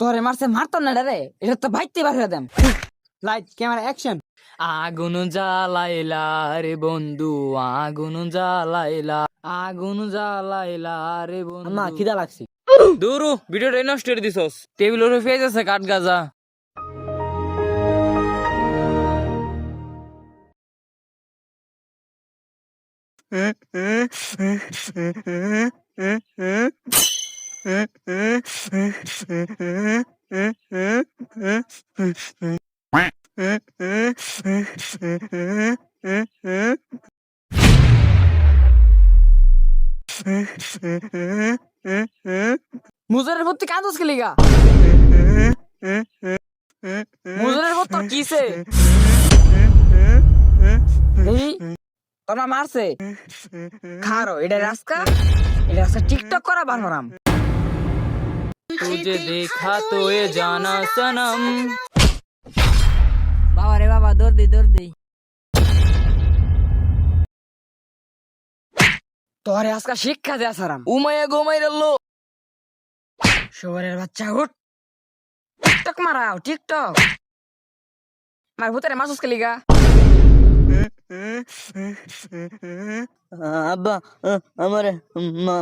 তোরে মারছে মারতো না রে, এটা তো ভাইতে বার হয়ে দেম। Light camera action. আগুন জ্বালাইলা রে বন্ধু, আগুন জ্বালাইলা, আগুন জ্বালাইলা রে বন্ধু। আম্মা খিদা লাগছে। দূরু ভিডিওটা নষ্ট করে দিছস। টেবিলের উপরে পেজ আছে কাঠ গাজা। মুজরের প্রতি কাঁদুস কি লিগা? মুজরের প্রতি তোর কিসে? এই তোর মা মারছে খারো, এটা রাস্তা, এটা রাস্তা টিকটক করা বার হরাম। तुझे देखा तो ये जाना सनम। বাবা রে বাবা, দৌড় দি তোরে আজকে শিক্ষা দেয়া সারাম। উমাইয়া গোমাই রেলো। শহরের বাচ্চা উঠ, টিকটক মারাও টিকটক। মার ভূতের মাসুস কে লিগা? আব্বা আমারে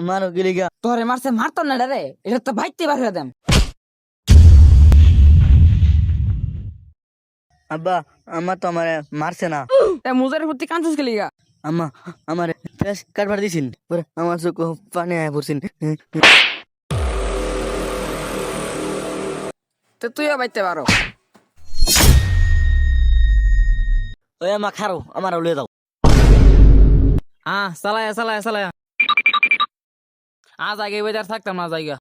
মারো কি লিগা? তোরে মারছে মারতো না রে, এটা তো ভাইতে বার হয়ে দেম। আব্বা আমার তো আমারে মারছে না। মুজরের প্রতি কাঁদুস কে লিগা? আম্মা আমারে ফেস কাটবার দিছিন, পরে আমার চোখ পানি আয় পড়ছিন। তো তুইও বাইতে পারো। ওই আম্মা খারো, আমার লয়ে দাও। হ্যাঁ চালায়া চালায়া চালায়া। আজ আগে বাজার থাকতাম না জায়গা।